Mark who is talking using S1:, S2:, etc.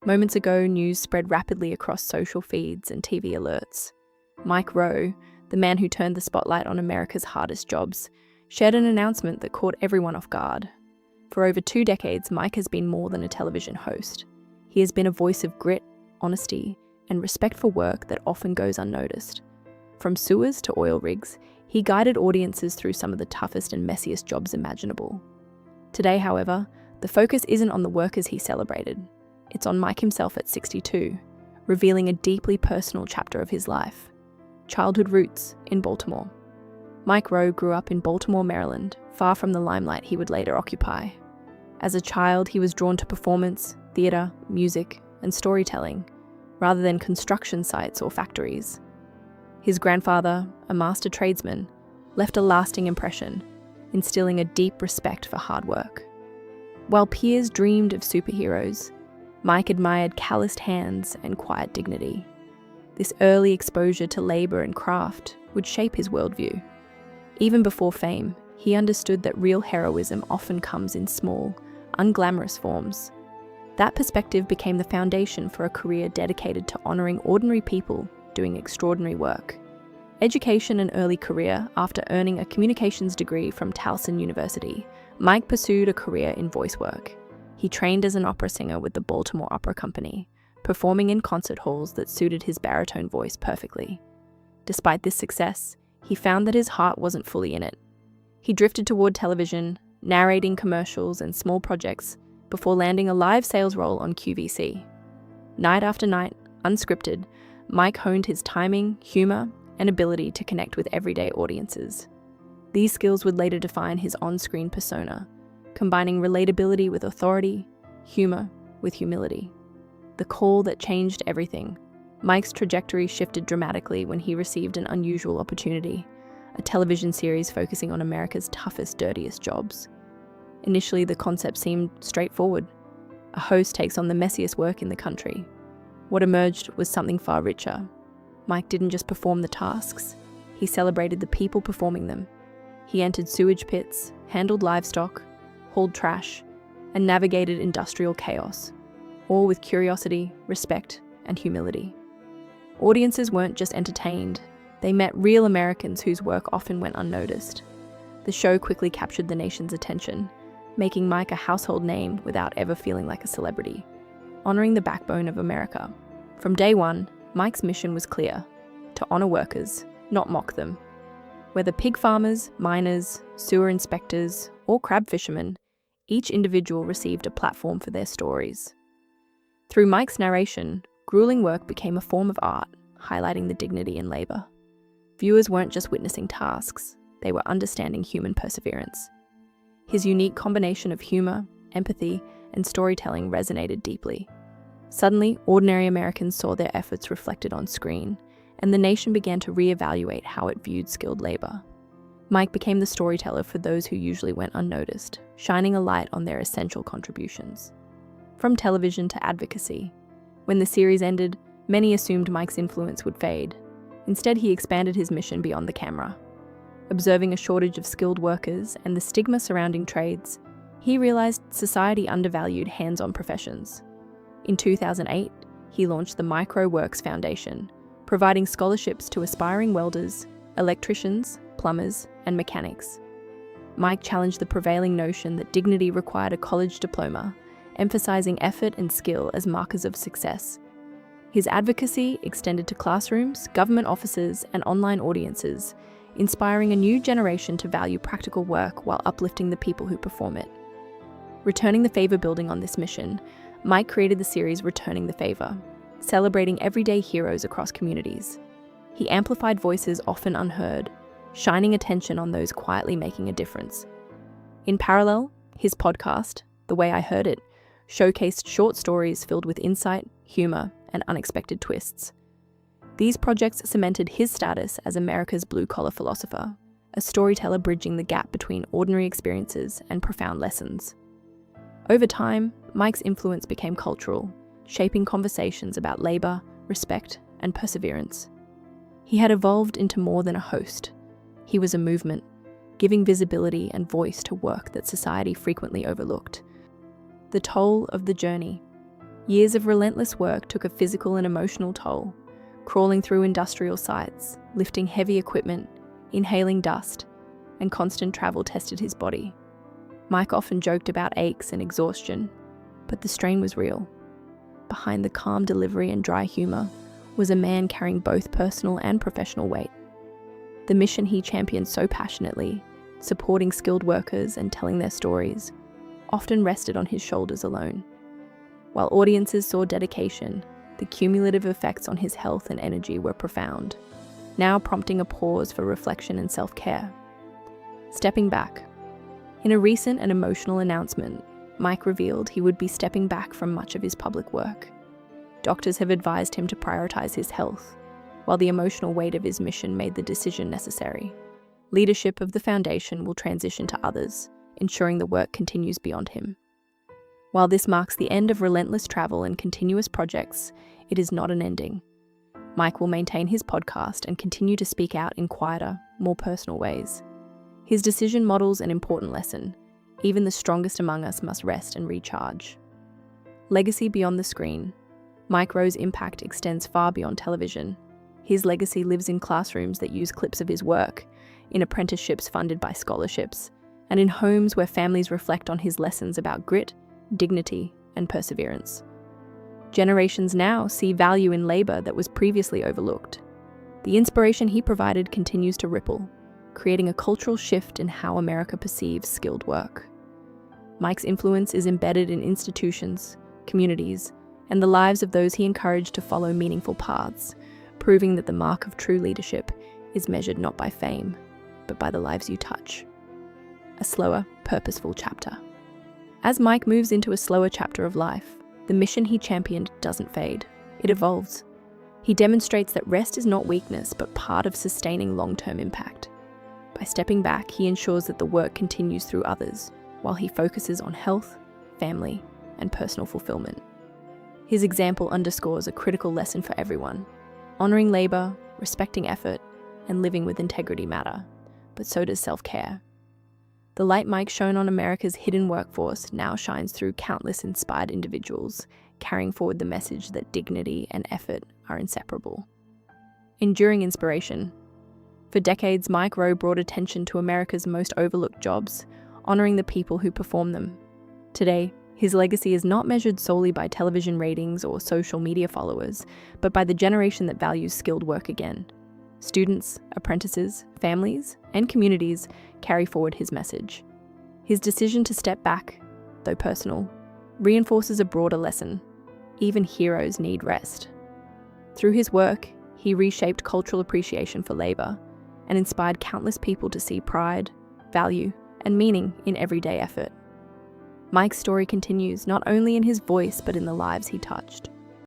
S1: Moments ago, news spread rapidly across social feeds and TV alerts. Mike Rowe, the man who turned the spotlight on America's hardest jobs, shared an announcement that caught everyone off guard. For over 2 decades, Mike has been more than a television host. He has been a voice of grit, honesty, and respect for work that often goes unnoticed. From sewers to oil rigs, he guided audiences through some of the toughest and messiest jobs imaginable. Today, however, the focus isn't on the workers he celebrated. It's on Mike himself at 62, revealing a deeply personal chapter of his life. Childhood roots in Baltimore. Mike Rowe grew up in Baltimore, Maryland, far from the limelight he would later occupy. As a child, he was drawn to performance, theatre, music, and storytelling, rather than construction sites or factories. His grandfather, a master tradesman, left a lasting impression, instilling a deep respect for hard work. While peers dreamed of superheroes, Mike admired calloused hands and quiet dignity. This early exposure to labour and craft would shape his worldview. Even before fame, he understood that real heroism often comes in small, unglamorous forms. That perspective became the foundation for a career dedicated to honouring ordinary people doing extraordinary work. Education and early career. After earning a communications degree from Towson University, Mike pursued a career in voice work. He trained as an opera singer with the Baltimore Opera Company, performing in concert halls that suited his baritone voice perfectly. Despite this success, he found that his heart wasn't fully in it. He drifted toward television, narrating commercials and small projects before landing a live sales role on QVC. Night after night, unscripted, Mike honed his timing, humour, and ability to connect with everyday audiences. These skills would later define his on-screen persona, combining relatability with authority, humour with humility. The call that changed everything. Mike's trajectory shifted dramatically when he received an unusual opportunity, a television series focusing on America's toughest, dirtiest jobs. Initially, the concept seemed straightforward. A host takes on the messiest work in the country. What emerged was something far richer. Mike didn't just perform the tasks, he celebrated the people performing them. He entered sewage pits, handled livestock, hauled trash, and navigated industrial chaos, all with curiosity, respect, and humility. Audiences weren't just entertained, they met real Americans whose work often went unnoticed. The show quickly captured the nation's attention, making Mike a household name without ever feeling like a celebrity. Honoring the backbone of America. From day one, Mike's mission was clear: to honor workers, not mock them. Whether pig farmers, miners, sewer inspectors, or crab fishermen, each individual received a platform for their stories. Through Mike's narration, grueling work became a form of art, highlighting the dignity in labor. Viewers weren't just witnessing tasks, they were understanding human perseverance. His unique combination of humor, empathy, and storytelling resonated deeply. Suddenly, ordinary Americans saw their efforts reflected on screen, and the nation began to reevaluate how it viewed skilled labor. Mike became the storyteller for those who usually went unnoticed, shining a light on their essential contributions. From television to advocacy. When the series ended, many assumed Mike's influence would fade. Instead, he expanded his mission beyond the camera. Observing a shortage of skilled workers and the stigma surrounding trades, he realized society undervalued hands-on professions. In 2008, he launched the Micro Works Foundation, providing scholarships to aspiring welders, electricians, plumbers, and mechanics. Mike challenged the prevailing notion that dignity required a college diploma, emphasizing effort and skill as markers of success. His advocacy extended to classrooms, government offices, and online audiences, inspiring a new generation to value practical work while uplifting the people who perform it. Returning the favor building on this mission, Mike created the series Returning the Favor, celebrating everyday heroes across communities. He amplified voices often unheard, shining attention on those quietly making a difference. In parallel, his podcast, The Way I Heard It, showcased short stories filled with insight, humor, and unexpected twists. These projects cemented his status as America's blue-collar philosopher, a storyteller bridging the gap between ordinary experiences and profound lessons. Over time, Mike's influence became cultural, shaping conversations about labor, respect, and perseverance. He had evolved into more than a host. He was a movement, giving visibility and voice to work that society frequently overlooked. The toll of the journey. Years of relentless work took a physical and emotional toll, crawling through industrial sites, lifting heavy equipment, inhaling dust, and constant travel tested his body. Mike often joked about aches and exhaustion, but the strain was real. Behind the calm delivery and dry humor was a man carrying both personal and professional weight. The mission he championed so passionately, supporting skilled workers and telling their stories, often rested on his shoulders alone. While audiences saw dedication, the cumulative effects on his health and energy were profound, now prompting a pause for reflection and self-care. Stepping back. In a recent and emotional announcement, Mike revealed he would be stepping back from much of his public work. Doctors have advised him to prioritize his health, while the emotional weight of his mission made the decision necessary. Leadership of the foundation will transition to others, ensuring the work continues beyond him. While this marks the end of relentless travel and continuous projects, it is not an ending. Mike will maintain his podcast and continue to speak out in quieter, more personal ways. His decision models an important lesson. Even the strongest among us must rest and recharge. Legacy beyond the screen. Mike Rowe's impact extends far beyond television. His legacy lives in classrooms that use clips of his work, in apprenticeships funded by scholarships, and in homes where families reflect on his lessons about grit, dignity, and perseverance. Generations now see value in labor that was previously overlooked. The inspiration he provided continues to ripple, creating a cultural shift in how America perceives skilled work. Mike's influence is embedded in institutions, communities, and the lives of those he encouraged to follow meaningful paths, proving that the mark of true leadership is measured not by fame, but by the lives you touch. A slower, purposeful chapter. As Mike moves into a slower chapter of life, the mission he championed doesn't fade. It evolves. He demonstrates that rest is not weakness, but part of sustaining long-term impact. By stepping back, he ensures that the work continues through others, while he focuses on health, family, and personal fulfillment. His example underscores a critical lesson for everyone. Honoring labor, respecting effort, and living with integrity matter, but so does self-care. The light Mike shone on America's hidden workforce now shines through countless inspired individuals, carrying forward the message that dignity and effort are inseparable. Enduring inspiration. For decades, Mike Rowe brought attention to America's most overlooked jobs, honoring the people who perform them. Today, his legacy is not measured solely by television ratings or social media followers, but by the generation that values skilled work again. Students, apprentices, families, and communities carry forward his message. His decision to step back, though personal, reinforces a broader lesson. Even heroes need rest. Through his work, he reshaped cultural appreciation for labor and inspired countless people to see pride, value, and meaning in everyday effort. Mike's story continues not only in his voice but in the lives he touched.